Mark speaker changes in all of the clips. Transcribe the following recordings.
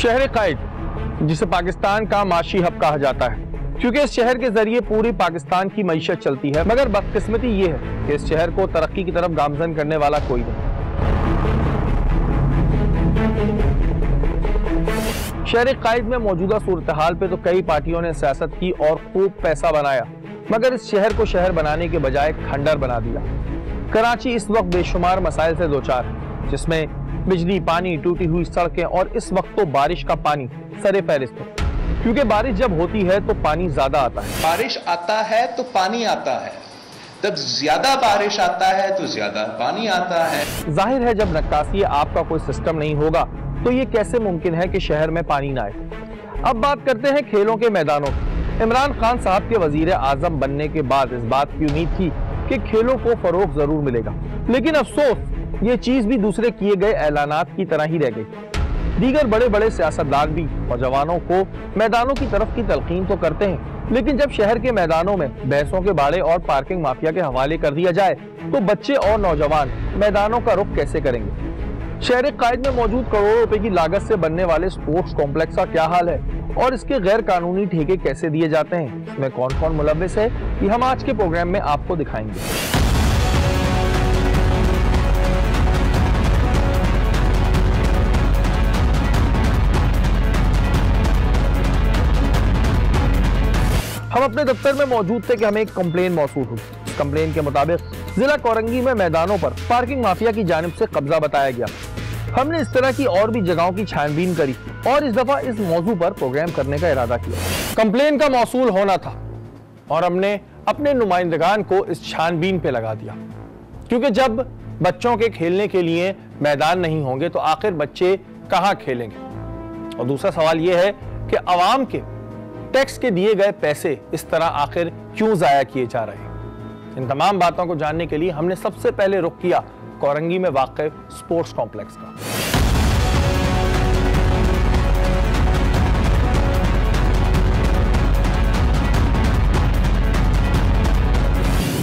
Speaker 1: शहर कायद, जिसे पाकिस्तान का माशी हब कहा जाता है, क्योंकि इस शहर के जरिए पूरी पाकिस्तान की मईशत चलती है। मगर बदकिस्मती ये है कि इस शहर को तरक्की की तरफ गामजन करने वाला कोई नहीं। शहर कायद में मौजूदा सूरत हाल पे तो कई पार्टियों ने सियासत की और खूब पैसा बनाया, मगर इस शहर को शहर बनाने के बजाय खंडर बना दिया। कराची इस वक्त बेशुमार मसाइल से दोचार है, जिसमें बिजली, पानी, टूटी हुई सड़कें और इस वक्त तो बारिश का पानी सरे फहरिस्त है, क्योंकि बारिश जब होती है तो पानी ज्यादा आता है।
Speaker 2: बारिश आता है तो पानी आता है, जब ज्यादा बारिश आता है तो ज्यादा पानी आता है।
Speaker 1: जाहिर है जब नक्कासी आपका कोई सिस्टम नहीं होगा तो ये कैसे मुमकिन है कि शहर में पानी ना आए। अब बात करते हैं खेलों के मैदानों की। इमरान खान साहब के वजीर आजम बनने के बाद इस बात की उम्मीद थी कि खेलों को फरोग जरूर मिलेगा, लेकिन अफसोस ये चीज भी दूसरे किए गए ऐलानात की तरह ही रह गई। दीगर बड़े बड़े सियासतदान भी नौजवानों को मैदानों की तरफ की तलकीन तो करते हैं, लेकिन जब शहर के मैदानों में भैंसों के बाड़े और पार्किंग माफिया के हवाले कर दिया जाए तो बच्चे और नौजवान मैदानों का रुख कैसे करेंगे। शहर कायद में मौजूद करोड़ों रुपए की लागत से बनने वाले स्पोर्ट्स कॉम्प्लेक्स का क्या हाल है और इसके गैर कानूनी ठेके कैसे दिए जाते हैं, इसमें कौन कौन मुलव्विस है, ये हम आज के प्रोग्राम में आपको दिखाएंगे। हम अपने दफ्तर में मौजूद थे कि हमें एक कंप्लेन मौसूल हुई। इस कंप्लेन के मुताबिक जिला कोरंगी में मैदानों पर पार्किंग माफिया की जानिब से कब्जा बताया गया। हमने इस तरह की और भी जगहों की छानबीन करी और इस दफा इस मौजू पर प्रोग्राम करने का इरादा किया। कंप्लेन का मौसूल होना था और हमने अपने नुमाइंदगान को इस छानबीन पे लगा दिया, क्योंकि जब बच्चों के खेलने के लिए मैदान नहीं होंगे तो आखिर बच्चे कहाँ खेलेंगे। और दूसरा सवाल यह है कि अवाम के टैक्स के दिए गए पैसे इस तरह आखिर क्यों जाया किए जा रहे हैं। इन तमाम बातों को जानने के लिए हमने सबसे पहले रुख किया कोरंगी में वाक़िअ स्पोर्ट्स कॉम्प्लेक्स का।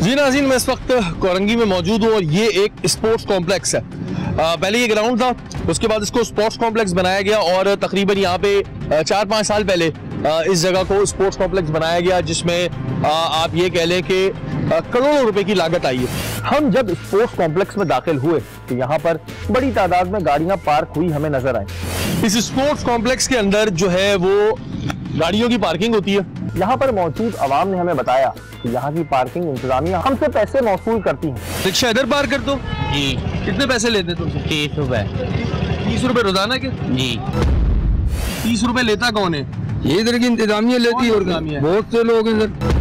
Speaker 1: जी नाज़रीन, मैं इस वक्त कोरंगी में मौजूद हूँ और ये एक स्पोर्ट्स कॉम्प्लेक्स है। पहले ये ग्राउंड था, उसके बाद इसको स्पोर्ट्स कॉम्प्लेक्स बनाया गया और तकरीबन यहाँ पे 4-5 साल पहले इस जगह को स्पोर्ट्स कॉम्प्लेक्स बनाया गया, जिसमें आप ये कह लें कि करोड़ों रुपए की लागत आई है। हम जब स्पोर्ट्स कॉम्प्लेक्स में दाखिल हुए तो यहाँ पर बड़ी तादाद में गाड़ियां पार्क हुई हमें नजर आई। इस स्पोर्ट्स कॉम्प्लेक्स के अंदर जो है वो गाड़ियों की पार्किंग होती है। यहाँ पर मौजूद अवाम ने हमें बताया कि यहाँ की पार्किंग इंतजामिया हमसे पैसे मौसूल करती है। रिक्शा इधर पार्क कर दो जी। कितने पैसे लेते तुम?
Speaker 3: 30 रुपए।
Speaker 1: 30 रुपए रोजाना के?
Speaker 3: जी।
Speaker 1: 30 रुपए लेता कौन है?
Speaker 4: ये इधर की इंतजामिया लेती है और बहुत से लोग हैं सर।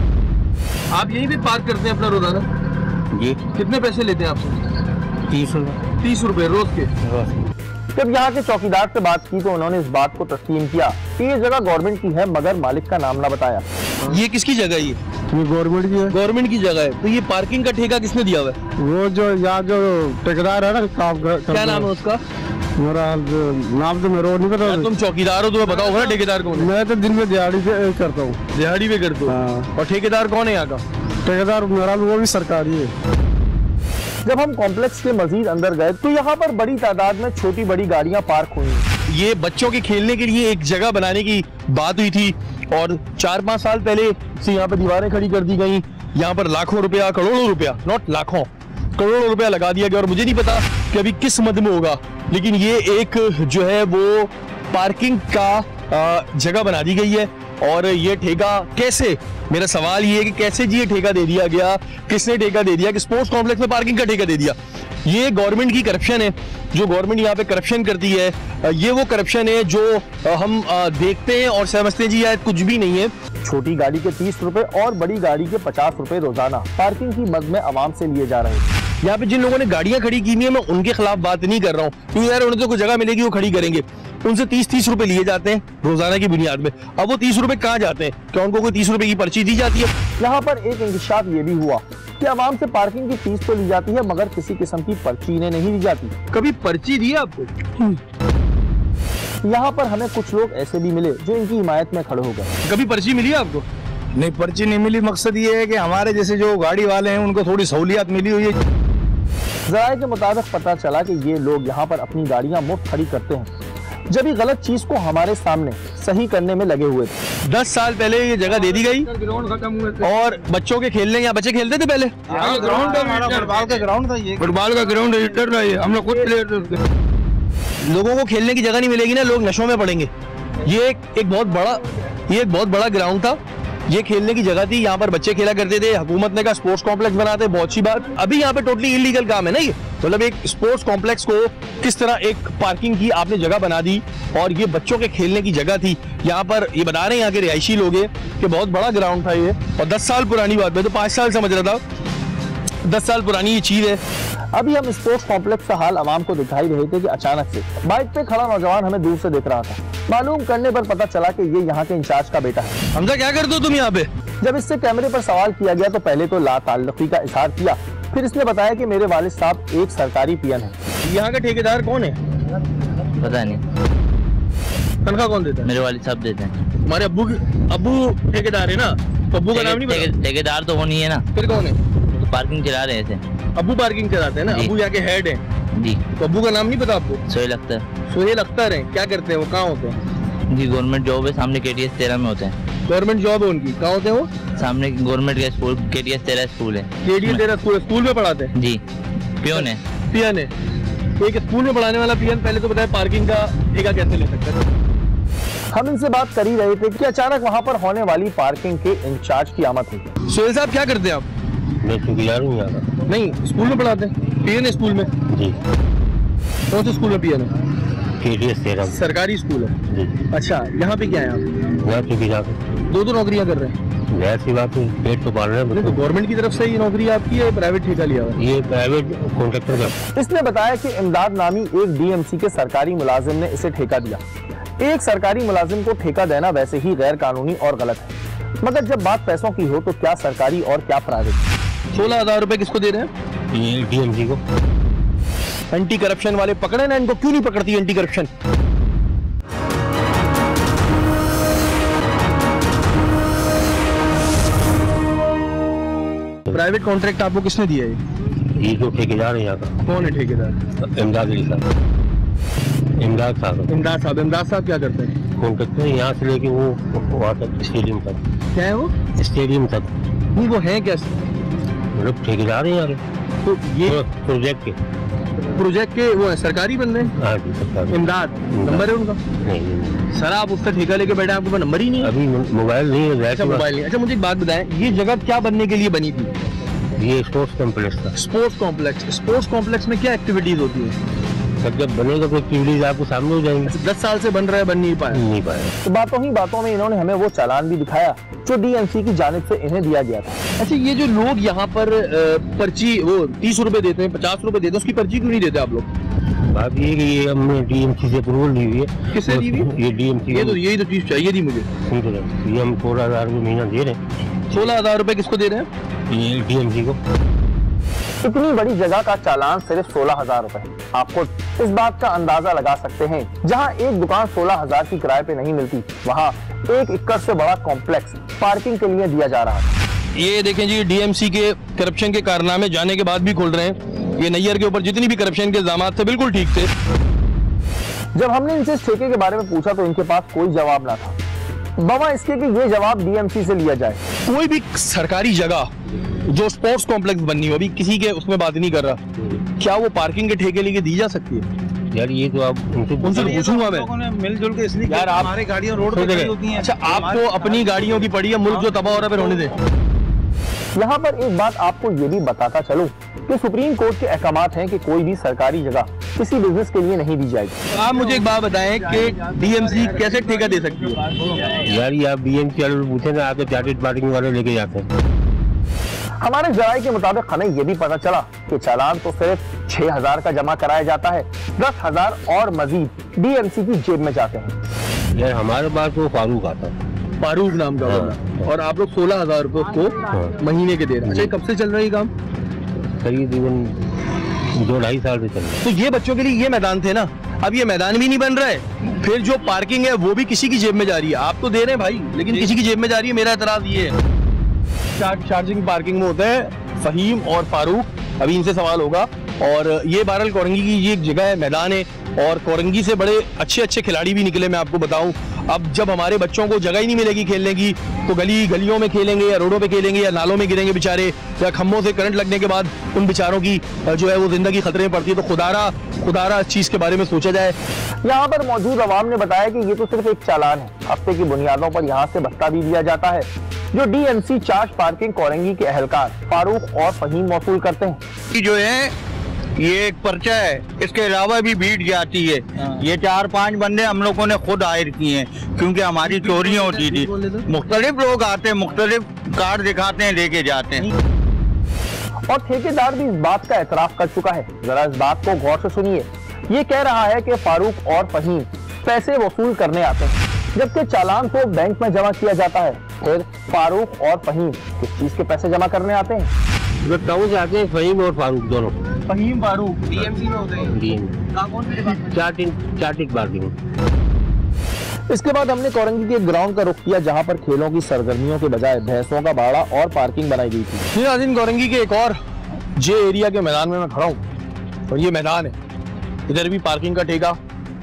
Speaker 1: आप यहीं पे पार्क करते हैं अपना रोजाना?
Speaker 3: जी।
Speaker 1: कितने पैसे लेते हैं आपसे?
Speaker 3: 30 रुपए।
Speaker 1: 30 रुपए रोज के? जब यहाँ के चौकीदार से बात की तो उन्होंने इस बात को तस्लीम किया कि ये जगह गवर्नमेंट की है, मगर मालिक का नाम ना बताया।
Speaker 4: ये किसकी जगह है? ये गवर्नमेंट की है।
Speaker 1: गवर्नमेंट की जगह है, तो ये पार्किंग का ठेका किसने दिया हुआ है?
Speaker 4: वो जो यहाँ जो ठेकेदार है ना काम
Speaker 1: क्या नाम है उसका?
Speaker 4: मेरा नाम तो मेरे को नहीं पता।
Speaker 1: तुम चौकीदार हो, तुम्हें बताओ ना ठेकेदार कौन है?
Speaker 4: मैं तो दिन में दिहाड़ी पे करता हूँ।
Speaker 1: दिहाड़ी पे करते हो? और ठेकेदार कौन है यहाँ का?
Speaker 4: ठेकेदार मेरा वो भी सरकारी है।
Speaker 1: जब हम कॉम्प्लेक्स के मजीद अंदर गए तो यहाँ पर बड़ी तादाद में छोटी बड़ी गाड़ियां पार्क हुई।
Speaker 4: ये बच्चों के खेलने के लिए एक जगह बनाने की बात हुई थी और 4-5 साल पहले से यहाँ पर दीवारें खड़ी कर दी गई। यहाँ पर लाखों रुपया, करोड़ों रुपया, नॉट लाखों, करोड़ों रुपया लगा दिया गया और मुझे नहीं पता कि अभी किस मद में होगा, लेकिन ये एक जो है वो पार्किंग का जगह बना दी गई है। और ये ठेका कैसे, मेरा सवाल ये है कि कैसे जी ये ठेका दे दिया गया, किसने ठेका दे दिया कि स्पोर्ट्स कॉम्प्लेक्स में पार्किंग का ठेका दे दिया? ये गवर्नमेंट की करप्शन है। जो गवर्नमेंट यहाँ पे करप्शन करती है, ये वो करप्शन है जो हम देखते हैं और समझते हैं जी यार कुछ भी नहीं है। छोटी गाड़ी के 30 रुपए और बड़ी गाड़ी के 50 रुपए रोजाना पार्किंग की मद में आवाम से लिए जा रहे हैं। यहाँ पे जिन लोगों ने गाड़ियां खड़ी की है मैं उनके खिलाफ बात नहीं कर रहा हूँ, क्योंकि यार उन्हें तो कोई जगह मिलेगी वो खड़ी करेंगे। उनसे 30-30 रुपए लिए जाते हैं रोजाना की बुनियाद में। अब वो 30 रुपए कहाँ जाते हैं? क्या उनको कोई 30 रुपए की पर्ची दी जाती है? यहाँ पर एक इंकशाफ ये भी हुआ कि आवाम से पार्किंग की फीस तो ली जाती है, मगर किसी किस्म की पर्ची इन्हें नहीं दी जाती। कभी पर्ची दी आपको?
Speaker 1: यहाँ पर हमें कुछ लोग ऐसे भी मिले जो इनकी हिमायत में खड़े हो गए।
Speaker 4: कभी पर्ची मिली है आपको?
Speaker 5: नहीं, पर्ची नहीं मिली। मकसद ये है कि हमारे जैसे जो गाड़ी वाले हैं उनको थोड़ी सहूलियत मिली हुई है।
Speaker 1: ज़राए के मुताबिक पता चला कि ये लोग यहाँ पर अपनी गाड़ियाँ मुफ्त खड़ी करते हैं, जब ये गलत चीज को हमारे सामने सही करने में लगे हुए थे।
Speaker 4: 10 साल पहले ये जगह दे दी गई और बच्चों के खेलने, यहाँ बच्चे खेलते थे पहले।
Speaker 5: ग्राउंड था, फुटबॉल का ग्राउंड था, ये फुटबॉल का ग्राउंड रजिस्टर था, ये हम लोग खुद प्लेयर थे।
Speaker 4: लोगों को खेलने की जगह नहीं मिलेगी ना, लोग नशों में पड़ेंगे। ये एक बहुत बड़ा ग्राउंड था, ये खेलने की जगह थी, यहाँ पर बच्चे खेला करते थे। हुकूमत ने कहा स्पोर्ट्स कॉम्प्लेक्स बनाते, बहुत अच्छी बात। अभी यहाँ पे टोटली इलीगल काम है ना ये, मतलब एक स्पोर्ट्स कॉम्प्लेक्स को किस तरह एक पार्किंग की आपने जगह बना दी और ये बच्चों के खेलने की जगह थी। यहाँ पर ये बता रहे हैं यहाँ के रिहायशी लोग कि बहुत बड़ा ग्राउंड था ये, और 10 साल पुरानी बात, मैं तो 5 साल समझ रहा था, 10 साल पुरानी ये चीज है।
Speaker 1: अभी हम स्पोर्ट्स कॉम्प्लेक्स का हाल आवाम को दिखाई रहे थे कि अचानक से बाइक पे खड़ा नौजवान हमें दूर से देख रहा था। मालूम करने पर पता चला कि ये यहाँ के इंचार्ज का बेटा है।
Speaker 4: हमजा क्या करते हो तुम यहाँ पे?
Speaker 1: जब इससे कैमरे पर सवाल किया गया तो पहले तो लाताल्लुकी का इजहार किया, फिर इसने बताया कि मेरे वालिद साहब एक सरकारी पीएन है।
Speaker 4: यहाँ का ठेकेदार कौन है?
Speaker 3: पता नहीं।
Speaker 4: तनख्वाह कौन देता है?
Speaker 3: मेरे वालिद साहब देते हैं।
Speaker 4: हमारे अब्बू ठेकेदार है ना, तो अब्बू का नाम नहीं पता?
Speaker 3: ठेकेदार तो वो नहीं है ना।
Speaker 4: फिर कौन है?
Speaker 3: तो पार्किंग चला रहे थे।
Speaker 4: अब्बू पार्किंग चलाते हैं ना, अब्बू यहाँ के हेड है
Speaker 3: जी।
Speaker 4: तो अब्बू का नाम नहीं पता आपको?
Speaker 3: सोहेल अख्तर।
Speaker 4: सोहेल अख्तर है, क्या करते हैं वो, कहाँ होते हैं?
Speaker 3: जी गवर्नमेंट जॉब है, सामने KTS 13 में होते हैं।
Speaker 1: गवर्नमेंट जॉब है उनकी, कहाँ होते हैं वो?
Speaker 3: सामने गवर्नमेंट का स्कूल KTS 13 स्कूल है।
Speaker 1: KTS 13 स्कूल में पढ़ाते हैं?
Speaker 3: जी पियोन है।
Speaker 1: पियन है, एक स्कूल में पढ़ाने वाला पियन पहले तो बताए पार्किंग का ठेका कैसे ले सकता है? हम इनसे बात कर ही रहे थे कि अचानक वहाँ पर होने वाली पार्किंग के इंचार्ज की आमद हुई।
Speaker 4: सोहेल साहब क्या करते हैं आप?
Speaker 6: मैं चौकीदार हूँ यहाँ का।
Speaker 4: नहीं, स्कूल में पढ़ाते हैं? पियन है स्कूल में?
Speaker 6: जी।
Speaker 4: कौन से स्कूल में पियन है?
Speaker 6: KTS 13
Speaker 4: सरकारी स्कूल है।
Speaker 6: जी।
Speaker 4: अच्छा, यहाँ पे क्या है आप?
Speaker 6: यहाँ चौकीदार हूँ।
Speaker 4: दो नौकरियाँ कर रहे हैं?
Speaker 6: ऐसी बात है, पेट तो पाल रहे हैं।
Speaker 4: तो गवर्नमेंट की तरफ से ये नौकरी आपकी है, प्राइवेट ठेका लिया हुआ है?
Speaker 6: ये प्राइवेट कॉन्ट्रैक्टर का।
Speaker 1: इसने बताया कि इमदाद नामी एक DMC के सरकारी मुलाजिम ने इसे ठेका दिया। एक सरकारी मुलाजिम को ठेका देना वैसे ही गैर कानूनी और गलत है, मगर जब बात पैसों की हो तो क्या सरकारी और क्या प्राइवेट।
Speaker 4: 16,000 रुपए किसको दे रहे हैं?
Speaker 6: ये DMC को।
Speaker 4: एंटी करप्शन वाले पकड़े ना, इनको क्यों नहीं पकड़ती एंटी करप्शन? प्राइवेट कॉन्ट्रैक्ट आपको किसने दिया है?
Speaker 6: ये जो ठेकेदार है यहाँ का।
Speaker 4: कौन है ठेकेदार?
Speaker 6: इमदाद अली साहब। इमदाद साहब।
Speaker 4: इमदाद साहब क्या करते हैं?
Speaker 6: कॉन्ट्रैक्टर यहाँ से लेके वो वहाँ तक, स्टेडियम तक।
Speaker 4: क्या है वो?
Speaker 6: स्टेडियम तक।
Speaker 4: नहीं, वो है क्या?
Speaker 6: मतलब ठेकेदार है यार,
Speaker 4: तो ये
Speaker 6: प्रोजेक्ट के
Speaker 4: वो है, सरकारी बंदे हैं?
Speaker 6: हाँ जी, सरकारी।
Speaker 4: इमदाद नंबर है उनका?
Speaker 6: नहीं।
Speaker 4: सर आप उसका ठेका लेके बैठे, आपके पास नंबर ही नहीं है?
Speaker 6: अभी मोबाइल नहीं है।
Speaker 4: अच्छा, मोबाइल नहीं। अच्छा, मुझे एक बात बताएं, ये जगह क्या बनने के लिए बनी थी?
Speaker 6: ये स्पोर्ट्स कॉम्प्लेक्स था।
Speaker 4: स्पोर्ट्स कॉम्प्लेक्स में क्या एक्टिविटीज होती है?
Speaker 6: सर जब बनेगा तो एक्टिविटीज आपको सामने हो जाएंगी।
Speaker 4: 10 साल से बन रहा है, बन नहीं पाया।
Speaker 1: तो बातों ही बातों में इन्होंने हमें वो चालान भी दिखाया जो DMC की जानिब से इन्हें दिया गया था।
Speaker 4: अच्छा, ये जो लोग यहाँ पर पर्ची वो 30 रुपए देते हैं, 50 रुपए देते हैं, उसकी पर्ची क्यों नहीं देते आप लोग?
Speaker 6: बात ये कि ये हमने DMC से अप्रूवल ली हुई है।
Speaker 4: किससे ली हुई है?
Speaker 6: ये DMC।
Speaker 4: यही तो चीज चाहिए थी मुझे।
Speaker 6: ये हम 16,000 रुपये महीना दे रहे हैं।
Speaker 4: 16,000 रुपए किसको दे रहे हैं?
Speaker 6: ये DMC को।
Speaker 1: इतनी बड़ी जगह का चालान सिर्फ 16,000 रुपए। आपको इस बात का अंदाजा लगा सकते हैं, जहां एक दुकान 16,000 की किराए पे नहीं मिलती, वहां 1 एकड़ से बड़ा कॉम्प्लेक्स पार्किंग के लिए दिया जा रहा है।
Speaker 4: ये देखें जी, DMC के करप्शन के कारनामे जाने के बाद भी खोल रहे हैं। ये नैयर के ऊपर जितनी भी करप्शन के इल्जाम थे बिल्कुल ठीक थे।
Speaker 1: जब हमने इनसे इस ठेके के बारे में पूछा तो इनके पास कोई जवाब ना था, बवा इसके कि ये जवाब DMC से लिया जाए।
Speaker 4: कोई भी सरकारी जगह जो स्पोर्ट्स कॉम्प्लेक्स बननी हो, अभी किसी के उसमें बात नहीं कर रहा, क्या वो पार्किंग के ठेके लेके दी जा सकती है?
Speaker 6: यार ये तो आप उनसे
Speaker 4: पूछूंगा मैं।
Speaker 5: मिलजुल के इसलिए
Speaker 4: यार आप
Speaker 5: हमारी गाड़ियां रोड पे खड़ी होती हैं।
Speaker 4: अच्छा, आपको अपनी गाड़ियों की पड़ी है, मुल्क जो तबाह हो रहा है फिर होने दे।
Speaker 1: यहाँ पर एक बात आपको ये भी बताता चलूं कि सुप्रीम कोर्ट के अहकामात हैं कि कोई भी सरकारी जगह किसी बिजनेस के लिए नहीं दी जाएगी।
Speaker 4: आप मुझे एक बात बताएं कि DMC कैसे ठेका दे सकती है?
Speaker 6: यार ये आप DMC वाले पूछे ना, आके चार्टेड पार्किंग वाले लेके जाते हैं।
Speaker 1: हमारे जराये के मुताबिक हमें यह भी पता चला कि चालान तो सिर्फ 6,000 का जमा कराया जाता है, 10,000 और मजीद DMC की जेब में जाते हैं।
Speaker 6: यार हमारे पास तो फारूक आता,
Speaker 4: फारूक नाम का बंदा, और आप लोग 16,000 रुपए उसको महीने के दे रहे हैं। अच्छा, कब से चल रहा है काम?
Speaker 6: करीबन 2-2.5 साल से चल रहा है।
Speaker 4: तो ये बच्चों के लिए ये मैदान थे ना, अब ये मैदान भी नहीं बन रहा है, फिर जो पार्किंग है वो भी किसी की जेब में जा रही है। आप तो दे रहे हैं भाई, लेकिन किसी की जेब में जा रही है। मेरा एतराज ये है, चार्जिंग पार्किंग में होता है फहीम और फारूक, अभी इनसे सवाल होगा। और ये बहरहाल कोरंगी की ये एक जगह है, मैदान है, और कोरंगी से बड़े अच्छे अच्छे खिलाड़ी भी निकले, मैं आपको बताऊं। अब जब हमारे बच्चों को जगह ही नहीं मिलेगी खेलने की तो गलियों में खेलेंगे या रोडों पे खेलेंगे या नालों में गिरेंगे बेचारे, या खम्भों से करंट लगने के बाद उन बेचारों की जो है वो जिंदगी खतरे में पड़ती है। तो खुदारा इस चीज के बारे में सोचा जाए।
Speaker 1: यहाँ पर मौजूद अवाम ने बताया कि ये तो सिर्फ एक चालान है, हफ्ते की बुनियादों पर यहाँ से भत्ता भी दिया जाता है जो DMC चार्ज पार्किंग कोरंगी के एहलकार फारूक और फहीम वसूल करते हैं।
Speaker 5: जो है ये एक पर्चा है, इसके अलावा भी भीड़ जाती है। ये 4-5 बंदे हम लोगों ने खुद हायर किए हैं क्योंकि हमारी चोरियां होती थी। मुख्तलिफ लोग आते हैं, मुख्तलिफ कार्ड दिखाते हैं, लेके जाते हैं।
Speaker 1: और ठेकेदार भी इस बात का एतराफ कर चुका है। जरा इस बात को गौर से सुनिए। ये कह रहा है कि फारूक और फहीम पैसे वसूल करने आते हैं जबकि चालान तो बैंक में जमा किया जाता है। फिर फारूक और फहीम किस चीज के पैसे जमा करने आते हैं?
Speaker 6: टाउन से आते हैं फहीम और फारूक दोनों।
Speaker 1: फहीम फारूक DMC में होते हैं।
Speaker 6: Chartered parking.
Speaker 1: इसके बाद हमने कोरंगी के ग्राउंड का रुख किया जहां पर खेलों की सरगर्मियों के बजाय भैंसों का बाड़ा और पार्किंग बनाई गई थी।
Speaker 4: नाज़रीन, कोरंगी के एक और जे एरिया के मैदान में मैं खड़ा हूँ और ये मैदान है, इधर भी पार्किंग का ठेका।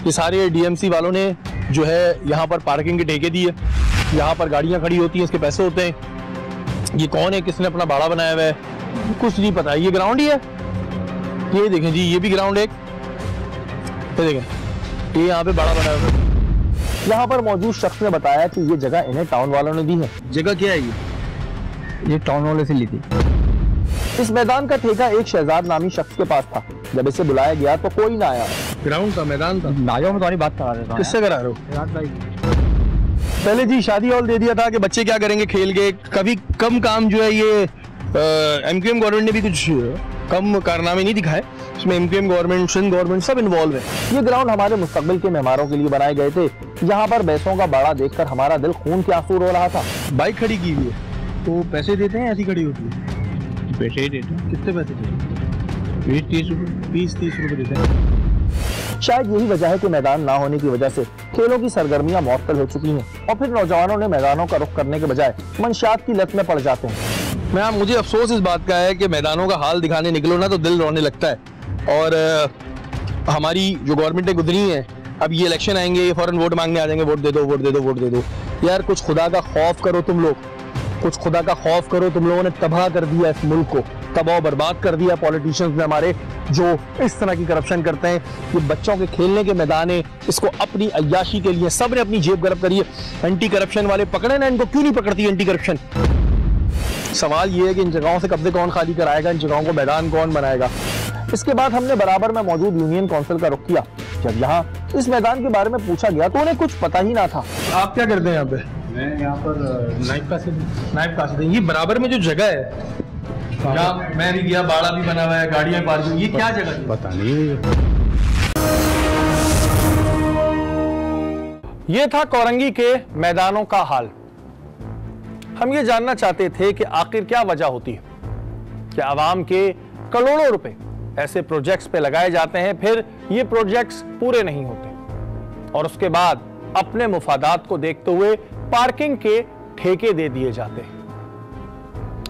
Speaker 4: ये सारे DMC वालों ने जो है यहाँ पर पार्किंग के ठेके दिए। यहाँ पर गाड़ियाँ खड़ी होती हैं, इसके पैसे होते हैं। ये कौन है, किसने अपना बाड़ा बनाया हुआ है, कुछ नहीं पता। ये ग्राउंड ही है, ये देखें जी, ये भी ग्राउंड है। ये देखें, ये यहाँ पे बाड़ा बनाया हुआ है।
Speaker 1: यहाँ पर मौजूद शख्स ने बताया कि ये जगह इन्हें टाउन वालों ने दी है।
Speaker 4: जगह क्या है ये टाउन वाले से ली थी।
Speaker 1: इस मैदान का ठेका एक शहजाद नामी शख्स के पास था। जब इसे बुलाया गया तो कोई ना आया।
Speaker 4: ग्राउंड था, मैदान था।
Speaker 1: नाजों में तुम्हारी बात करा देता हूं।
Speaker 4: किससे करा रहे हो? पहले जी शादी हॉल दे दिया था कि बच्चे क्या करेंगे खेल के। कभी कम काम जो है ये MQM गवर्नमेंट ने भी कुछ कम कारनामे नहीं दिखाए। इसमें MQM गवर्नमेंट, सिंध गवर्नमेंट सब इन्वॉल्व है।
Speaker 1: ये ग्राउंड हमारे मुस्तकबिल के मेहमानों के लिए बनाए गए थे। यहाँ पर भैंसों का बाड़ा देखकर हमारा दिल खून के आंसू रो रहा था।
Speaker 4: बाइक खड़ी की हुई है तो पैसे देते हैं, ऐसी खड़ी होती है?
Speaker 6: पैसे ही देते हैं।
Speaker 4: कितने पैसे देते हैं?
Speaker 6: 20-30 रुपये।
Speaker 4: 20-30 रुपये देते हैं।
Speaker 1: शायद यही वजह है कि मैदान ना होने की वजह से खेलों की सरगर्मियां मुअत्तल हो चुकी हैं और फिर नौजवानों ने मैदानों का रुख करने के बजाय मंशियात की लत में पड़ जाते हैं।
Speaker 4: मुझे अफसोस इस बात का है कि मैदानों का हाल दिखाने निकलो ना तो दिल रोने लगता है। और हमारी जो गवर्नमेंट गुजरी है, अब ये इलेक्शन आएंगे, ये फौरन वोट मांगने आ जाएंगे, वोट दे दो, वोट दे दो, वोट दे दो। यार कुछ खुदा का खौफ करो तुम लोग, कुछ खुदा का खौफ करो। तुम लोगों ने तबाह कर दिया इस मुल्क को, तबाह बर्बाद कर दिया पॉलिटिशियंस ने हमारे, जो इस तरह की करप्शन करते हैं। ये बच्चों के खेलने के मैदान है, इसको अपनी अय्याशी के लिए सब ने अपनी जेब गर्म करी है। एंटी करप्शन वाले पकड़े ना, इनको क्यों नहीं पकड़ती एंटी करप्शन? सवाल ये है कि इन जगहों से कब्जे कौन खाली कराएगा, इन जगहों को मैदान कौन बनाएगा? इसके बाद हमने बराबर में मौजूद यूनियन काउंसिल का रुख किया। जब यहाँ इस मैदान के बारे में पूछा गया तो उन्हें कुछ पता ही ना था। आप क्या करते हैं यहाँ पे?
Speaker 6: मैं यहाँ पर नाइब कासिद।
Speaker 4: ये बराबर में जो जगह है, जहाँ मैं भी गया, बाड़ा भी बना हुआ है, गाड़ियां पार्किंग, ये क्या जगह है?
Speaker 6: पता नहीं।
Speaker 1: ये था कोरंगी के मैदानों का हाल। हम ये जानना चाहते थे कि आखिर क्या वजह होती है कि आवाम के करोड़ों रुपए ऐसे प्रोजेक्ट्स पे लगाए जाते हैं, फिर ये प्रोजेक्ट्स पूरे नहीं होते और उसके बाद अपने मुफादात को देखते हुए पार्किंग के ठेके दे दिए जाते हैं।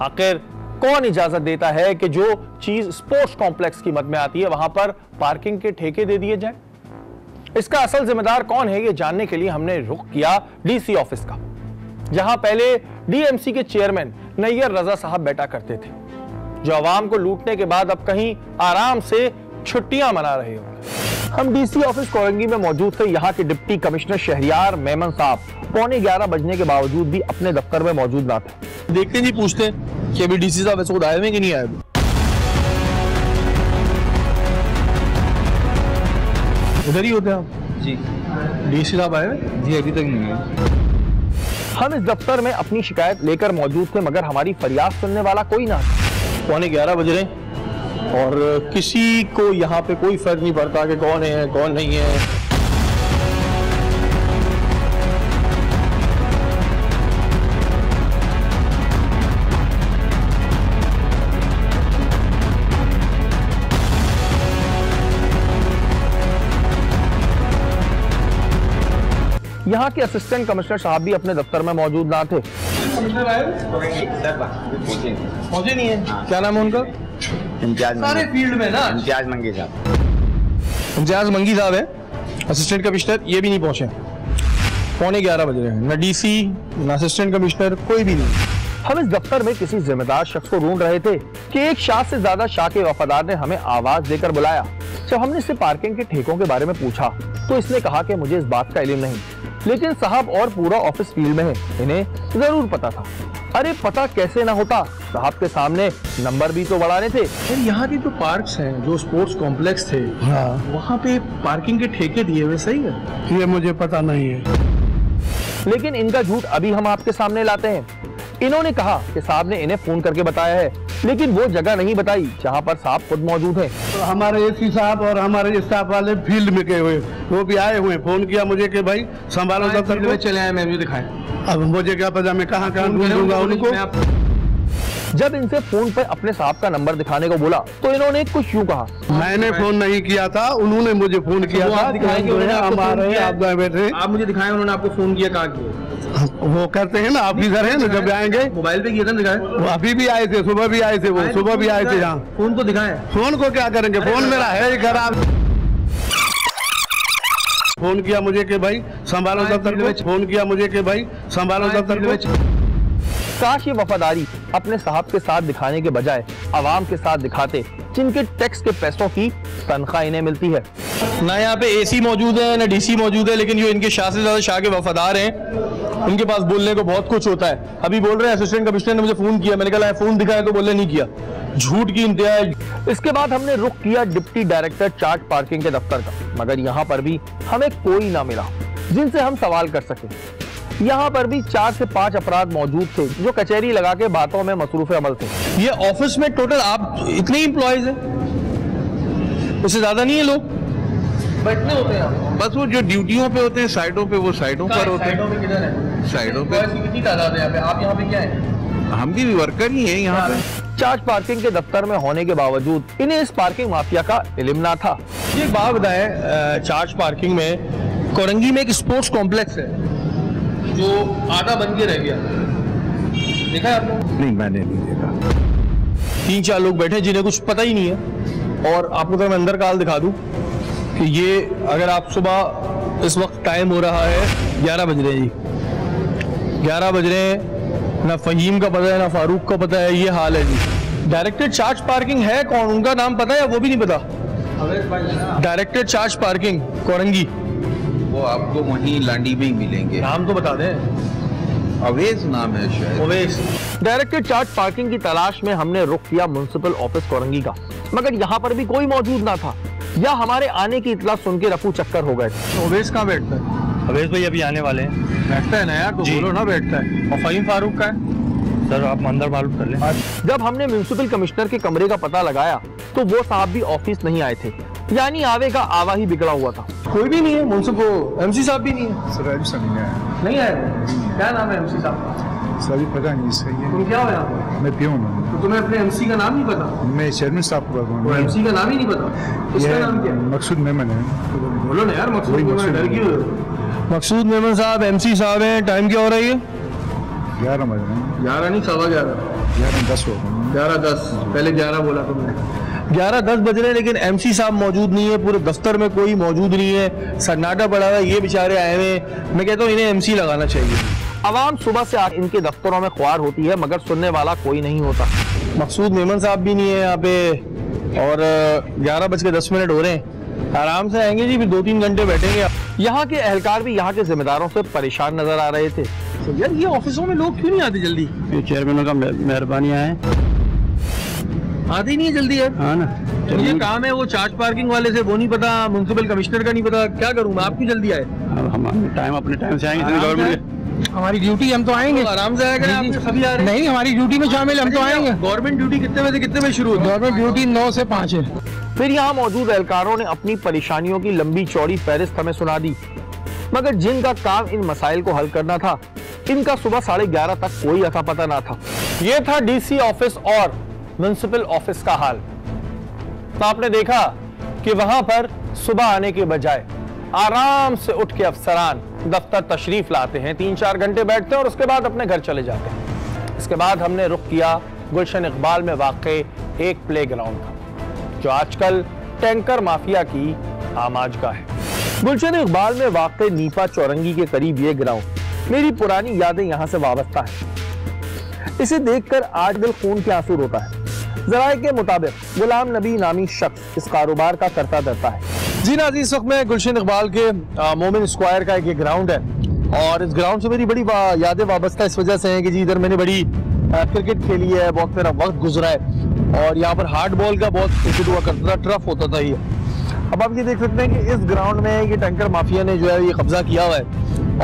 Speaker 1: आखिर कौन इजाजत देता है कि जो चीज स्पोर्ट्स कॉम्प्लेक्स की मद में आती है वहां पर पार्किंग के ठेके दे दिए जाए? इसका असल जिम्मेदार कौन है, ये जानने के लिए हमने रुख किया DC ऑफिस का, जहां पहले DMC के चेयरमैन नैयर रजा साहब बैठा करते थे, जो आवाम को लूटने के बाद अब कहीं आराम से छुट्टियां मना रहे होंगे। हम DC ऑफिस कोरंगी में मौजूद थे। यहाँ के डिप्टी कमिश्नर शहरियार मेमन साहब 11:15 बजने के बावजूद भी अपने दफ्तर में मौजूद ना थे।
Speaker 4: देखते नहीं, पूछते कि अभी DC साहब ऐसे खुद आए हुए कि नहीं आए हुए। उधर ही होते हैं आप
Speaker 5: जी?
Speaker 4: DC साहब आए हुए?
Speaker 5: जी अभी तक नहीं है।
Speaker 1: हम इस दफ्तर में अपनी शिकायत लेकर मौजूद थे मगर हमारी फरियाद सुनने वाला कोई ना था।
Speaker 4: 11:15 बज रहे और किसी को यहाँ पे कोई फर्क नहीं पड़ता कि कौन है कौन नहीं है।
Speaker 1: यहाँ के असिस्टेंट कमिश्नर साहब भी अपने दफ्तर में मौजूद ना थे।
Speaker 4: पहुंचे नहीं है? क्या नाम है उनका?
Speaker 7: इम्तियाज
Speaker 4: सारे फील्ड में ना
Speaker 7: इम्तियाज मंगी साहब।
Speaker 4: इम्तियाज मंगी साहब है असिस्टेंट कमिश्नर, ये भी नहीं पहुंचे। 11:15 बज रहे हैं, न डीसी न असिस्टेंट कमिश्नर, कोई भी नहीं।
Speaker 1: हम इस दफ्तर में किसी जिम्मेदार शख्स को ढूंढ रहे थे कि एक शाह से ज्यादा शाह के वफादार ने हमें आवाज देकर बुलाया। जब हमने इससे पार्किंग के ठेकों के बारे में पूछा तो इसने कहा कि मुझे इस बात का इल्म नहीं, लेकिन साहब और पूरा ऑफिस फील्ड में है, इन्हें जरूर पता था। अरे पता कैसे ना होता, साहब के सामने नंबर भी तो बढ़ाने थे।
Speaker 4: फिर यहाँ के जो पार्क्स हैं, जो स्पोर्ट्स कॉम्प्लेक्स थे, वहाँ पे पार्किंग के ठेके दिए हुए, सही है?
Speaker 6: ये मुझे पता नहीं है,
Speaker 1: लेकिन इनका झूठ अभी हम आपके सामने लाते हैं। इन्होंने कहा कि साहब ने इन्हें फोन करके बताया है, लेकिन वो जगह नहीं बताई जहां पर साहब खुद मौजूद हैं।
Speaker 6: तो हमारे एसी साहब और हमारे स्टाफ वाले फील्ड में गए हुए, वो भी आए हुए, फोन किया मुझे कि भाई संभालो दफ्तर को।
Speaker 4: चले आए, मैं भी दिखाएं।
Speaker 6: अब मुझे क्या पता मैं कहाँ ढूंढूंगा उनको।
Speaker 1: जब इनसे फोन पर अपने साहब का नंबर दिखाने को बोला तो इन्होंने कुछ यूं कहा,
Speaker 6: मैंने फोन नहीं किया था, उन्होंने मुझे फोन किया था।
Speaker 4: बैठे आप मुझे दिखाएं, उन्होंने आपको फोन किया, कहाँ किया?
Speaker 6: वो करते हैं ना, ऑफिसर है ना, जब आएंगे
Speaker 4: मोबाइल पे किया था, दिखाएं।
Speaker 6: वो अभी भी आए थे, सुबह भी आए थे, वो सुबह भी आए थे। यहाँ
Speaker 4: फोन तो दिखाएं।
Speaker 6: फोन को क्या करेंगे, फोन मेरा है खराब। फोन किया मुझे कि भाई संभालो दफ्तर को, फोन किया मुझे कि भाई संभालो दफ्तर को।
Speaker 1: काश ये वफादारी अपने साहब के साथ दिखाने के बजाय आवाम के साथ दिखाते, जिनके टैक्स के पैसों की तनख्वाह इन्हें मिलती है।
Speaker 4: ना यहाँ पे एसी मौजूद है, ना डीसी मौजूद है, लेकिन जो इनके शाह से ज्यादा शाह के वफादार हैं, उनके पास बोलने को बहुत कुछ होता है। अभी बोल रहे हैं असिस्टेंट कमिश्नर ने मुझे फोन किया, मैंने कहा फोन दिखाया तो बोले नहीं किया, झूठ की इंतहा।
Speaker 1: इसके बाद हमने रुख किया डिप्टी डायरेक्टर चार्ज पार्किंग के दफ्तर का, मगर यहाँ पर भी हमें कोई ना मिला जिनसे हम सवाल कर सके। यहाँ पर भी 4 से 5 अपराध मौजूद थे जो कचहरी लगा के बातों में मसरूफ अमल थे।
Speaker 4: ये ऑफिस में टोटल आप इतने एम्प्लॉयज हैं, उससे ज्यादा नहीं है लोग बैठने होते हैं।
Speaker 2: बस वो जो ड्यूटियों पे होते हैं साइडों पे, वो साइडों पर होते हैं।
Speaker 4: किधर है?
Speaker 2: साइडों पे
Speaker 4: कितनी तादाद है यहाँ पे? आप यहाँ पे क्या है?
Speaker 2: हम भी वर्कर ही हैं यहाँ पे।
Speaker 1: चार्ज पार्किंग के दफ्तर में होने के बावजूद इन्हें इस पार्किंग माफिया का इल्म ना था।
Speaker 4: ये एक बात बताएं, चार्ज पार्किंग में कोरंगी में एक स्पोर्ट्स कॉम्प्लेक्स है जो आधा बन के रह गया, देखा है आपने?
Speaker 2: नहीं, मैंने नहीं देखा।
Speaker 4: 3-4 लोग बैठे जिन्हें कुछ पता ही नहीं है। और आपको तो मैं अंदर का हाल दिखा दूं कि ये अगर आप सुबह, इस वक्त टाइम हो रहा है 11 बज रहे हैं जी, 11 बज रहे हैं, ना फहीम का पता है ना फारूक का पता है, ये हाल है जी। डायरेक्टर चार्ज पार्किंग है कौन, उनका नाम पता है? वो भी नहीं पता। डायरेक्टर चार्ज पार्किंग कोरंगी,
Speaker 2: वो आपको वहीं लांडी में ही मिलेंगे।
Speaker 4: नाम तो बता दें।
Speaker 2: अवेज नाम है शायद।
Speaker 4: ओवेस।
Speaker 1: डायरेक्टर चार्ज पार्किंग की तलाश में हमने रुख किया म्युनिसिपल ऑफिस कोरंगी का, मगर यहाँ पर भी कोई मौजूद ना था, या हमारे आने की इतला सुन के रफू चक्कर हो गए।
Speaker 4: ओवेस कहाँ बैठता है? ओवेस भाई अभी आने वाले हैं। बैठता है ना यार, तो बोलो ना बैठता है। और फहीम फारूक का है? सर आप अंदर मालूम कर लें।
Speaker 1: जब हमने म्युनिसिपल कमिश्नर के कमरे का पता लगाया तो वो साहब भी ऑफिस नहीं आए थे, यानी आवे का आवा ही बिगड़ा हुआ था।
Speaker 4: कोई भी नहीं है, मुंसिपल एमसी साहब भी नहीं है।
Speaker 7: सर अभी नहीं आया।
Speaker 4: नहीं आए? क्या नाम है एमसी साहब?
Speaker 7: सर अभी पता नहीं सही है।
Speaker 4: तुम क्या हो यहाँ पर?
Speaker 7: मैं पियून हूँ।
Speaker 4: तो तुम्हें अपने एमसी का नाम नहीं पता?
Speaker 7: मैं चेयरमैन साहब को
Speaker 4: वो एमसी का नाम ही नहीं पता, इसका नाम क्या है?
Speaker 7: मकसूद मेमन है।
Speaker 4: बोलो ना यार, मकसूद मेमन, डर क्यों हो? मकसूद मेमन साहब एमसी साहब हैं। टाइम क्या हो रहा है?
Speaker 7: 11 बज रहे हैं।
Speaker 4: 11 नहीं, 11:15।
Speaker 7: 11:10 हो गए।
Speaker 4: 11:10, पहले 11 बोला तुमने। 11:10 बज रहे हैं, लेकिन एमसी साहब मौजूद नहीं है, पूरे दफ्तर में कोई मौजूद नहीं है, सन्नाटा पड़ा हुआ है। ये बेचारे आए हुए, मैं कहता हूँ इन्हें एमसी लगाना चाहिए।
Speaker 1: आवाम सुबह से आकर इनके दफ्तरों में ख्वार होती है, मगर सुनने वाला कोई नहीं होता।
Speaker 4: मकसूद मेमन साहब भी नहीं है यहाँ पे, और 11:10 हो रहे हैं। आराम से आएंगे जी, फिर 2-3 घंटे बैठेंगे।
Speaker 1: यहाँ के एहलकार भी यहाँ के जिम्मेदारों से परेशान नजर आ रहे थे।
Speaker 4: तो यार ये ऑफिसों में लोग क्यों नहीं आते जल्दी?
Speaker 6: ये चेयरमैनों का मेहरबानियाँ हैं,
Speaker 4: आते ही नहीं है जल्दी यार।
Speaker 6: हाँ ना।
Speaker 4: ये काम है, वो चार्ज पार्किंग वाले से वो नहीं पता, म्युनिसिपल कमिश्नर का नहीं पता, क्या करूँ मैं? आप क्यों जल्दी आए?
Speaker 6: हम अपने टाइम से आएंगे। गवर्नमेंट
Speaker 8: हमारी ड्यूटी, हम तो आएंगे।
Speaker 4: तो आराम से आएगा, आप सभी आ रहे हैं।
Speaker 8: नहीं, हमारी ड्यूटी में शामिल, हम तो आएंगे।
Speaker 4: गवर्नमेंट ड्यूटी कितने बजे कितने बजे शुरू होती है?
Speaker 8: गवर्नमेंट ड्यूटी 9 से 5 है।
Speaker 1: फिर यहाँ मौजूद एहलकारों ने अपनी परेशानियों की लंबी चौड़ी फहरिस्त हमें सुना दी, मगर जिनका काम इन मसाइल को हल करना था, इनका सुबह 11:30 तक कोई अता पता ना था। ये था डीसी ऑफिस और म्युनिसिपल ऑफिस का हाल। तो आपने देखा कि वहां पर सुबह आने के बजाय आराम से उठ के अफसरान दफ्तर तशरीफ लाते हैं, 3-4 घंटे बैठते हैं और उसके बाद अपने घर चले जाते हैं। इसके बाद हमने रुख किया गुलशन इकबाल में वाक़े एक प्ले ग्राउंड का, जो आजकल टैंकर माफिया की आमाज का है। गुलशन इकबाल में वाक़े नीपा चौरंगी के करीब ये ग्राउंड मेरी पुरानी यादें यहाँ से वाबस्ता है। इसे देखकर आज दिल खून के आंसू रोता है। ज़राए के मुताबिक गुलाम नबी नामी शख्स इस कारोबार का करता धरता है।
Speaker 4: जी नाज़रीन, इस वक्त में गुलशन इकबाल के मोमिन स्क्वायर का एक ग्राउंड है और इस ग्राउंड से मेरी बड़ी यादें वाबस्ता इस वजह से हैं कि जी इधर मैंने बड़ी क्रिकेट खेली है, बहुत मेरा वक्त गुजरा है और यहाँ पर हार्ड बॉल का बहुत क्रिकेट हुआ करता था, टर्फ होता था ये। अब आप ये देख सकते हैं कि इस ग्राउंड में ये टैंकर माफिया ने जो है ये कब्जा किया हुआ है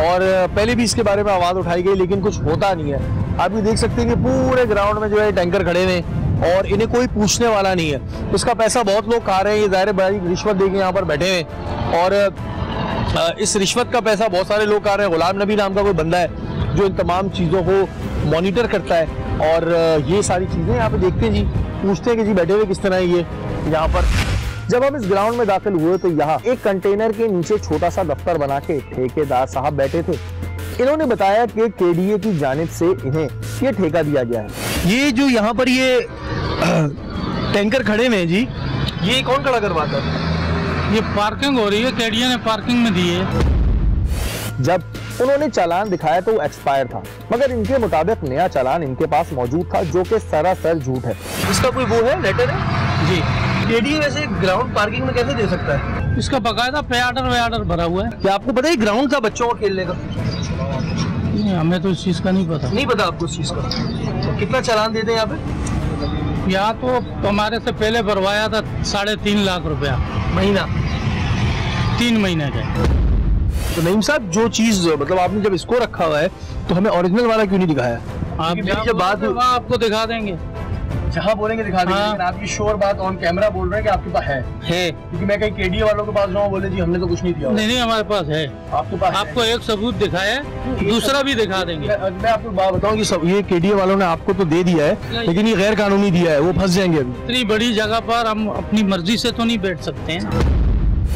Speaker 4: और पहले भी इसके बारे में आवाज़ उठाई गई लेकिन कुछ होता नहीं है। आप ये देख सकते हैं कि पूरे ग्राउंड में जो है टैंकर खड़े हुए और इन्हें कोई पूछने वाला नहीं है। इसका पैसा बहुत लोग खा रहे हैं, ये ज़ाहिर बड़ी रिश्वत देके यहाँ पर बैठे हुए और इस रिश्वत का पैसा बहुत सारे लोग खा रहे हैं। गुलाम नबी नाम का कोई बंदा है जो इन तमाम चीज़ों को मॉनिटर करता है और ये सारी चीज़ें यहाँ पे देखते हैं जी, पूछते हैं कि जी बैठे हुए किस तरह ये यहाँ पर। जब हम इस ग्राउंड में दाखिल हुए तो यहाँ एक कंटेनर के नीचे छोटा सा दफ्तर बना के ठेकेदार साहब बैठे थे। इन्होंने बताया कि केडीए की जानिब से इन्हें ये ठेका दिया गया है। ये जो यहाँ पर ये टैंकर खड़े हुए हैं जी, ये कौन खड़ा करवाता है?
Speaker 8: ये पार्किंग हो रही है, केडीए ने पार्किंग में दी है।
Speaker 1: जब उन्होंने चालान दिखाया तो वो एक्सपायर था, मगर इनके मुताबिक नया चालान इनके पास मौजूद था जो कि सरासर झूठ है।
Speaker 4: इसका कोई वो है लेटर है जी? केडीए वैसे ग्राउंड पार्किंग में कैसे दे सकता है?
Speaker 8: इसका बकायदा पे ऑर्डर भरा हुआ है।
Speaker 4: क्या आपको पता है ग्राउंड था बच्चों को खेलने का?
Speaker 8: नहीं, हमें तो इस चीज का नहीं पता।
Speaker 4: नहीं पता आपको इस चीज का? तो कितना चालान देते हैं यहाँ पे?
Speaker 8: यहाँ तो हमारे से पहले भरवाया था 3.5 लाख रुपया
Speaker 4: महीना,
Speaker 8: 3 महीने का।
Speaker 4: तो नईम साहब, जो चीज मतलब आपने जब इसको रखा हुआ है तो हमें ओरिजिनल वाला क्यों नहीं दिखाया?
Speaker 8: आप जब बात आपको दिखा देंगे,
Speaker 4: जहाँ बोलेंगे दिखा देंगे। लेकिन आप ये श्योर बात ऑन कैमरा बोल रहे हैं कि आपके पास है? क्योंकि मैं कहीं केडीए वालों के पास जाऊँ बोले जी हमने तो कुछ नहीं दिया।
Speaker 8: नहीं, हमारे पास है।
Speaker 4: आपके पास?
Speaker 8: आपको एक सबूत दिखाया है, दूसरा भी दिखा देंगे।
Speaker 4: मैं आपको बात बताऊँ कि सब ये केडीए वालों ने आपको तो दे दिया है लेकिन ये गैर कानूनी दिया है, वो फंस जाएंगे अभी।
Speaker 8: इतनी बड़ी जगह पर हम अपनी मर्जी से तो नहीं बैठ सकते हैं।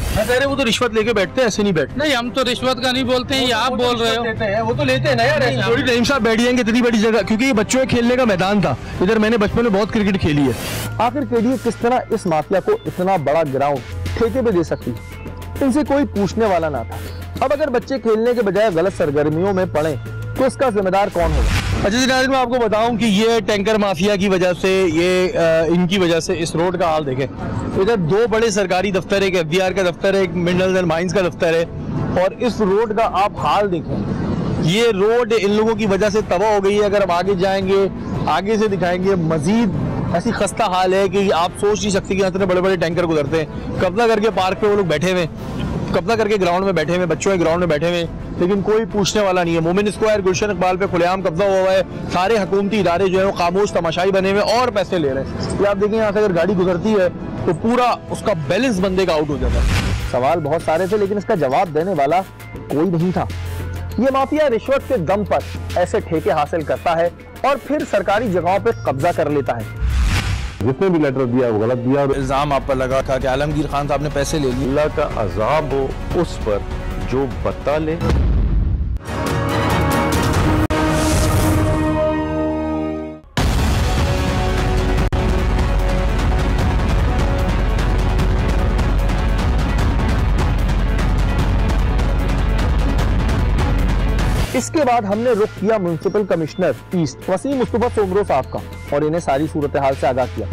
Speaker 4: मैं कह रहे वो तो रिश्वत लेके बैठते हैं, ऐसे नहीं बैठते।
Speaker 8: नहीं, हम तो रिश्वत का नहीं बोलते हैं, ये आप बोल रहे हो।
Speaker 4: वो तो लेते हैं ना यार, थोड़ी नईम साहब बैठ जाएंगे इतनी बड़ी जगह, क्योंकि ये बच्चों के खेलने का मैदान था। इधर मैंने बचपन में बहुत क्रिकेट खेली है।
Speaker 1: आखिर केडीए किस तरह इस माफिया को इतना बड़ा ग्राउंड ठेके पे दे सकती? इनसे कोई पूछने वाला ना था। अब अगर बच्चे खेलने के बजाय गलत सरगर्मियों में पड़े तो इसका जिम्मेदार कौन होगा?
Speaker 4: अच्छा जी नाज़रीन, मैं आपको बताऊं कि ये टैंकर माफिया की वजह से, ये इनकी वजह से इस रोड का हाल देखें। इधर 2 बड़े सरकारी दफ्तर है, एक एफडीआर का दफ्तर है, एक मिनरल्स एंड माइंस का दफ्तर है और इस रोड का आप हाल देखें। ये रोड इन लोगों की वजह से तबाह हो गई है। अगर हम आगे जाएंगे, आगे से दिखाएंगे, मजीद ऐसी खस्ता हाल है कि आप सोच नहीं सकते कि इतने बड़े बड़े टैंकर गुजरते हैं। कब्जा करके पार्क पे वो लोग बैठे हुए, कब्जा करके ग्राउंड में बैठे हुए, बच्चों के ग्राउंड में बैठे हुए, लेकिन कोई पूछने वाला नहीं है। मोमिन स्क्वायर गुलशन इकबाल पे खुलेआम कब्जा हुआ है। सारे हुकूमती इदारे जो है वो खामोश तमाशाई बने हुए और पैसे ले रहे हैं। ये आप देखें, यहाँ से अगर गाड़ी गुजरती है तो पूरा उसका बैलेंस बंदे का आउट हो जाता है।
Speaker 1: सवाल बहुत सारे थे लेकिन इसका जवाब देने वाला कोई नहीं था। ये माफिया रिश्वत के दम पर ऐसे ठेके हासिल करता है और फिर सरकारी जगहों पर कब्जा कर लेता है।
Speaker 9: जिसने भी लेटर दिया वो गलत दिया।
Speaker 4: इल्जाम आप पर लगा था कि आलमगीर खान साहब ने पैसे ले लिए।
Speaker 9: अल्लाह का अजाब हो उस पर जो बता ले।
Speaker 1: इसके बाद हमने रुख किया municipal commissioner east Waseem Mustafa Soomro साहब का और इन्हें सारी सूरत हाल से आगाह किया।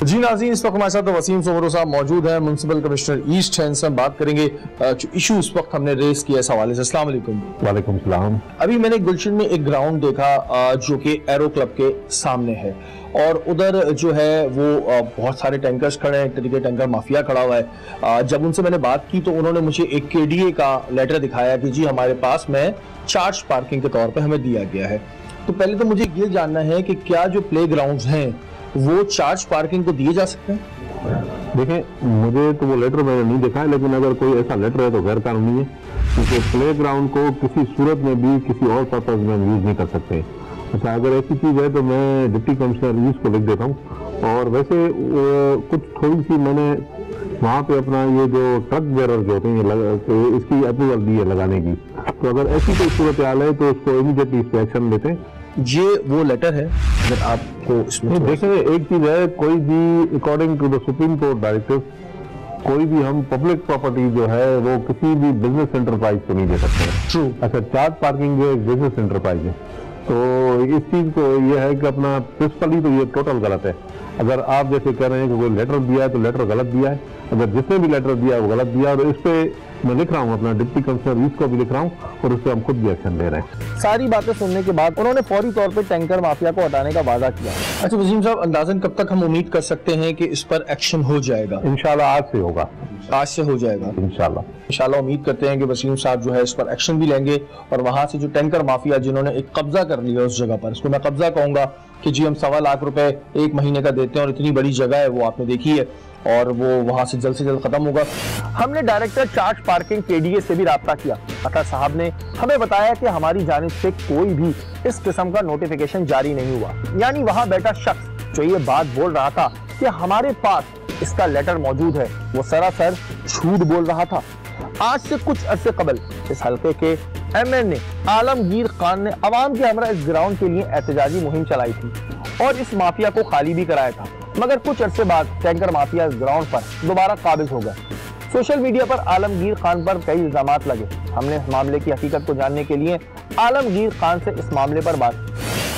Speaker 4: जी नाज़रीन, इस वक्त हमारे साथ तो वसीम सोमरो साहब मौजूद हैं, म्युनिसिपल कमिश्नर ईस्ट हैं। इनसे हम बात करेंगे जो इशू इस वक्त हमने रेस किया इस हवाले से। अस्सलाम वालेकुम।
Speaker 9: वालेकुम सलाम।
Speaker 1: अभी मैंने गुलशन में एक ग्राउंड देखा जो कि एरो क्लब के सामने है और उधर जो है वो बहुत सारे टैंकर्स खड़े हैं, एक तरीके टैंकर माफिया खड़ा हुआ है। जब उनसे मैंने बात की तो उन्होंने मुझे एक केडीए का लेटर दिखाया कि जी हमारे पास में चार्ज पार्किंग के तौर पे हमें दिया गया है। तो पहले तो मुझे ये जानना है कि क्या जो प्ले ग्राउंड्स हैं वो चार्ज पार्किंग को दिए जा सकते हैं?
Speaker 9: देखें, मुझे तो वो लेटर मैंने नहीं देखा है, लेकिन अगर कोई ऐसा लेटर है तो गैर कानूनी है, क्योंकि प्ले ग्राउंड को किसी सूरत में भी किसी और पर्पज में यूज नहीं कर सकते। अच्छा, अगर ऐसी चीज़ है तो मैं डिप्टी कमिश्नर ईस्ट को लिख देता हूँ। और वैसे कुछ थोड़ी सी मैंने वहाँ पे अपना ये जो ट्रक बेरर जो होते हैं तो इसकी अप्रूवल दी है लगाने की। तो अगर ऐसी कोई सूरत हाल है तो उसको इमीडिएटली इस पे एक्शन लेते हैं।
Speaker 1: ये वो लेटर है अगर आपको इसमें
Speaker 9: देखें, एक चीज है, कोई भी according to the supreme court directive कोई भी हम पब्लिक प्रॉपर्टी जो है वो किसी भी बिजनेस एंटरप्राइज को नहीं दे सकते।
Speaker 4: ट्रू।
Speaker 9: अच्छा, चार्ज पार्किंग जो एक बिजनेस एंटरप्राइज है, तो इस चीज को ये है कि अपना प्रिंसिपली तो ये टोटल गलत है। अगर आप जैसे कह रहे हैं कि कोई लेटर दिया है तो लेटर गलत दिया है, अगर जिसने भी लेटर दिया है वो गलत दिया है, और इस पे मैं लिख रहा हूँ, अपना डिप्टी कमिश्नर को भी लिख रहा हूँ, और उस पर हम खुद भी एक्शन ले रहे हैं।
Speaker 1: सारी बातें सुनने के बाद उन्होंने फौरी तौर पर टैंकर माफिया को हटाने का वादा किया।
Speaker 4: अच्छा वसीम साहब, अंदाजन कब तक हम उम्मीद कर सकते हैं कि इस पर एक्शन हो जाएगा?
Speaker 9: इंशाल्लाह आज से होगा,
Speaker 4: आज से हो जाएगा
Speaker 9: इंशाल्लाह।
Speaker 4: उम्मीद करते हैं कि वसीम साहब जो है इस पर एक्शन भी लेंगे, और वहां से जो टैंकर माफिया जिन्होंने एक कब्जा कर लिया उस जगह पर, इसको मैं कब्जा कहूंगा कि जी हम 1.25 लाख रुपए एक महीने का देते हैं और इतनी बड़ी जगह है वो आपने देखी है, और वो वहां से जल्द खत्म होगा। हमने डायरेक्टर चार्ज पार्किंग केडीए से भी राब्ता किया। अतर साहब ने हमें बताया कि हमारी जानिब से कोई भी इस किस्म का नोटिफिकेशन जारी नहीं हुआ। यानी वहां बैठा शख्स जो ये बात बोल रहा था कि हमारे पास इसका लेटर मौजूद है, वो सरासर झूठ बोल रहा था। आज से कुछ अरसे कबल इस हल्के के एमएनए आलमगीर खान ने अवाम के हमरा इस ग्राउंड के लिए एहतजाजी मुहिम चलाई थी और इस माफिया को खाली भी कराया था, मगर कुछ अरसे बाद टैंकर माफिया इस ग्राउंड पर दोबारा काबिज हो गए। सोशल मीडिया पर आलमगीर खान पर कई इल्जामात लगे। हमने इस मामले की हकीकत को जानने के लिए आलमगीर खान से इस मामले पर बात की।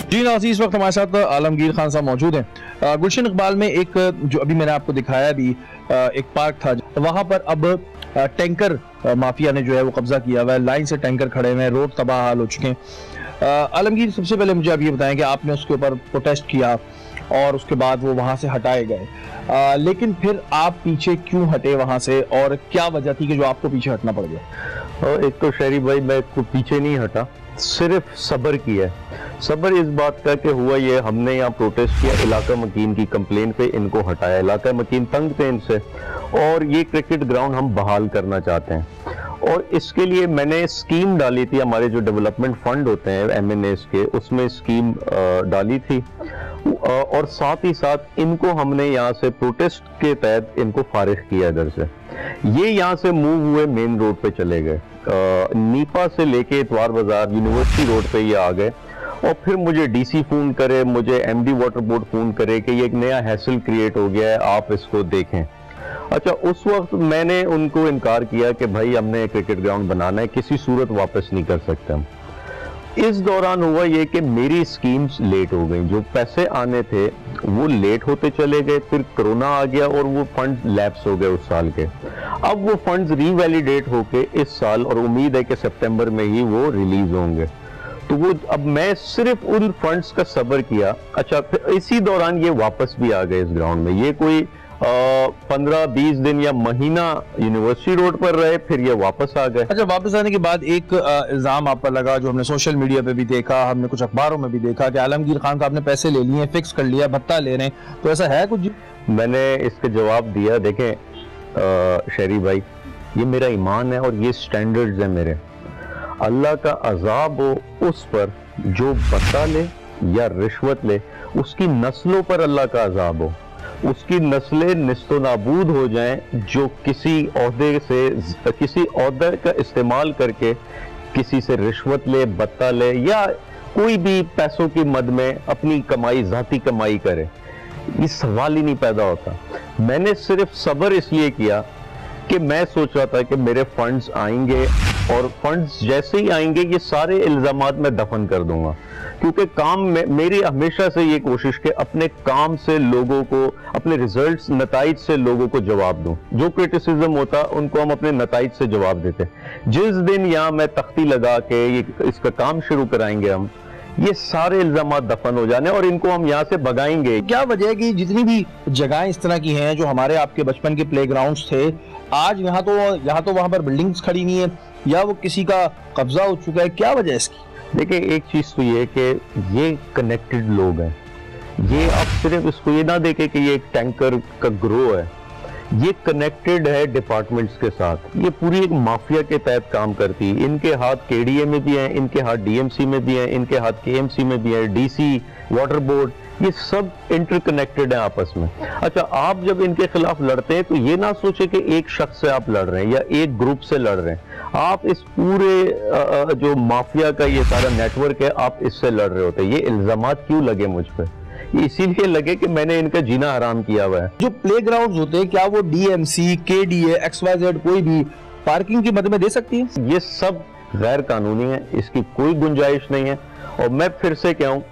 Speaker 4: जी नाज़रीन, इस वक्त हमारे साथ आलमगीर खान साहब मौजूद हैं। गुलशन इकबाल में एक जो अभी मैंने आपको दिखाया भी एक पार्क था, वहां पर अब टैंकर माफिया ने जो है वो कब्जा किया हुआ है। लाइन से टैंकर खड़े हुए हैं, रोड तबाह हाल हो चुके हैं। आलमगीर, सबसे पहले मुझे आप ये बताएं कि आपने उसके ऊपर प्रोटेस्ट किया और उसके बाद वो वहां से हटाए गए, लेकिन फिर आप पीछे क्यों हटे वहां से, और क्या वजह थी कि जो आपको पीछे हटना पड़ गया?
Speaker 10: एक तो शहरी भाई, मैं पीछे नहीं हटा, सिर्फ सब्र किया। सब्र इस बात का कि हुआ ये, हमने यहाँ प्रोटेस्ट किया, इलाका मकीन की कंप्लेन पे इनको हटाया। इलाका मकीन तंग थे इनसे, और ये क्रिकेट ग्राउंड हम बहाल करना चाहते हैं, और इसके लिए मैंने स्कीम डाली थी। हमारे जो डेवलपमेंट फंड होते हैं एमएनएस के, उसमें स्कीम डाली थी, और साथ ही साथ इनको हमने यहाँ से प्रोटेस्ट के तहत इनको फारिग किया इधर से। ये यहाँ से मूव हुए, मेन रोड पे चले गए, नीपा से लेके इतवार बाजार यूनिवर्सिटी रोड पे ये आ गए, और फिर मुझे डीसी फोन करे, मुझे एमडी वाटर बोर्ड फोन करे कि ये एक नया हैसल क्रिएट हो गया है, आप इसको देखें। अच्छा, उस वक्त मैंने उनको इनकार किया कि भाई हमने क्रिकेट ग्राउंड बनाना है, किसी सूरत वापस नहीं कर सकते हम। इस दौरान हुआ ये कि मेरी स्कीम्स लेट हो गई, जो पैसे आने थे वो लेट होते चले गए, फिर कोरोना आ गया और वो फंड्स लैप्स हो गए उस साल के। अब वो फंड्स रीवैलिडेट होके इस साल, और उम्मीद है कि सितंबर में ही वो रिलीज होंगे, तो वो अब मैं सिर्फ उन फंड्स का सब्र किया। अच्छा, फिर इसी दौरान ये वापस भी आ गए इस ग्राउंड में। ये कोई 15-20 दिन या महीना यूनिवर्सिटी रोड पर रहे, फिर ये वापस आ गए।
Speaker 4: अच्छा, वापस आने के बाद एक इल्जाम आप पर लगा, जो हमने सोशल मीडिया पे भी देखा, हमने कुछ अखबारों में भी देखा, कि आलमगीर खान साहब ने पैसे ले लिए, फिक्स कर लिया, भत्ता ले रहे हैं, तो ऐसा है कुछ?
Speaker 10: मैंने इसका जवाब दिया, देखें शहरी भाई, ये मेरा ईमान है और ये स्टैंडर्ड्स है मेरे। अल्लाह का अजाब हो उस पर जो भत्ता ले या रिश्वत ले, उसकी नस्लों पर अल्लाह का अजाब हो, उसकी नस्लें निस्तो नाबूद हो जाएं जो किसी ओहदे का इस्तेमाल करके किसी से रिश्वत ले, भत्ता ले, या कोई भी पैसों की मद में अपनी कमाई, जाती कमाई करे। ये सवाल ही नहीं पैदा होता। मैंने सिर्फ सब्र इसलिए किया कि मैं सोच रहा था कि मेरे फंड्स आएंगे, और फंड्स जैसे ही आएंगे ये सारे इल्जामात मैं दफन कर दूंगा, क्योंकि काम में मेरी हमेशा से ये कोशिश कि अपने काम से लोगों को, अपने रिजल्ट्स, नताइज से लोगों को जवाब दूं। जो क्रिटिसिज्म होता उनको हम अपने नताइज से जवाब देते। जिस दिन यहाँ मैं तख्ती लगा के इसका काम शुरू कराएंगे हम, ये सारे इल्जामात दफन हो जाने और इनको हम यहाँ से भगाएंगे।
Speaker 4: क्या वजह है कि जितनी भी जगहें इस तरह की हैं, जो हमारे आपके बचपन के प्लेग्राउंड्स थे, आज यहाँ तो वहां पर बिल्डिंग्स खड़ी नहीं है, या वो किसी का कब्जा हो चुका है? क्या वजह है इसकी?
Speaker 10: देखिए, एक चीज तो ये कि ये कनेक्टेड लोग हैं। ये आप सिर्फ इसको ये ना देखें कि ये एक टैंकर का ग्रोह है, ये कनेक्टेड है डिपार्टमेंट्स के साथ। ये पूरी एक माफिया के तहत काम करती है। इनके हाथ केडीए में भी हैं, इनके हाथ डीएमसी में भी हैं, इनके हाथ केएमसी में भी है, डीसी, वाटर बोर्ड, ये सब इंटरकनेक्टेड है आपस में। अच्छा, आप जब इनके खिलाफ लड़ते हैं तो ये ना सोचे कि एक शख्स से आप लड़ रहे हैं या एक ग्रुप से लड़ रहे हैं, आप इस पूरे जो माफिया का ये सारा नेटवर्क है, आप इससे लड़ रहे होते हैं। ये इल्जामात क्यों लगे मुझ पे? इसीलिए लगे कि मैंने इनका जीना हराम किया हुआ है।
Speaker 4: जो प्लेग्राउंड होते हैं क्या वो DMC, KDA, XYZ कोई भी पार्किंग की मद में दे सकती है?
Speaker 10: ये सब गैर कानूनी है, इसकी कोई गुंजाइश नहीं है। और मैं फिर से कहूँ,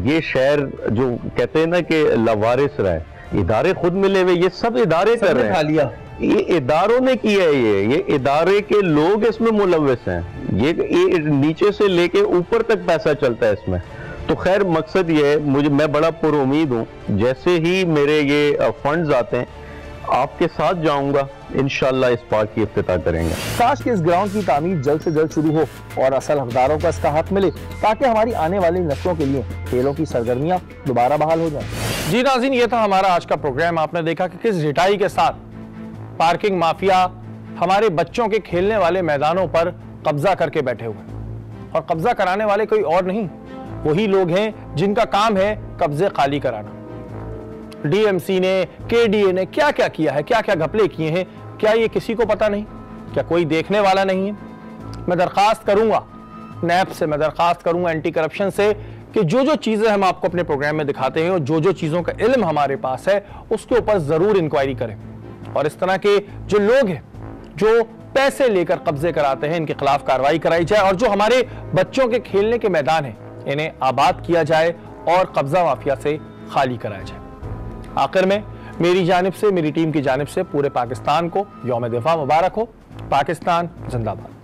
Speaker 10: ये शहर जो कहते हैं ना कि लावारिस रहा है, इदारे खुद मिले हुए, ये सब इदारे कर रहे हैं, ये इदारों ने किया है, ये इदारे के लोग इसमें मुलव्वस हैं, ये नीचे से लेके ऊपर तक पैसा चलता है इसमें। तो खैर मकसद ये है, मैं बड़ा पुरुमीद हूँ, जैसे ही मेरे ये फंड्स आते हैं आपके साथ जाऊंगा, इंशाल्लाह इस पार्क की इफ्तिताह करेंगे।
Speaker 1: काश कि इस ग्राउंड की तामीर जल्द से जल्द शुरू हो और असल हकदारों को इसका हक मिले, ताकि हमारी आने वाली नस्लों के लिए खेलों की सरगर्मियां दोबारा बहाल हो जाएं। जी नाज़रीन, ये था हमारा आज का प्रोग्राम। आपने देखा कि किस रिटाई के साथ पार्किंग माफिया हमारे बच्चों के खेलने वाले मैदानों पर कब्जा करके बैठे हुए, और कब्जा कराने वाले कोई और नहीं, वही लोग हैं जिनका काम है कब्जे खाली कराना। DMC ने, KDA ने क्या क्या किया है, क्या क्या घपले किए हैं, क्या ये किसी को पता नहीं? क्या कोई देखने वाला नहीं है? मैं दरखास्त करूंगा NAB से, मैं दरखास्त करूंगा एंटी करप्शन से कि जो जो चीजें हम आपको अपने प्रोग्राम में दिखाते हैं और जो जो चीजों का इल्म हमारे पास है उसके ऊपर जरूर इंक्वायरी करें, और इस तरह के जो लोग हैं जो पैसे लेकर कब्जे कराते हैं, इनके खिलाफ कार्रवाई कराई जाए, और जो हमारे बच्चों के खेलने के मैदान हैं इन्हें आबाद किया जाए और कब्जा माफिया से खाली कराया जाए। आखिर में मेरी जानिब से, मेरी टीम की जानिब से पूरे पाकिस्तान को यौम दिफा मुबारक हो। पाकिस्तान जिंदाबाद।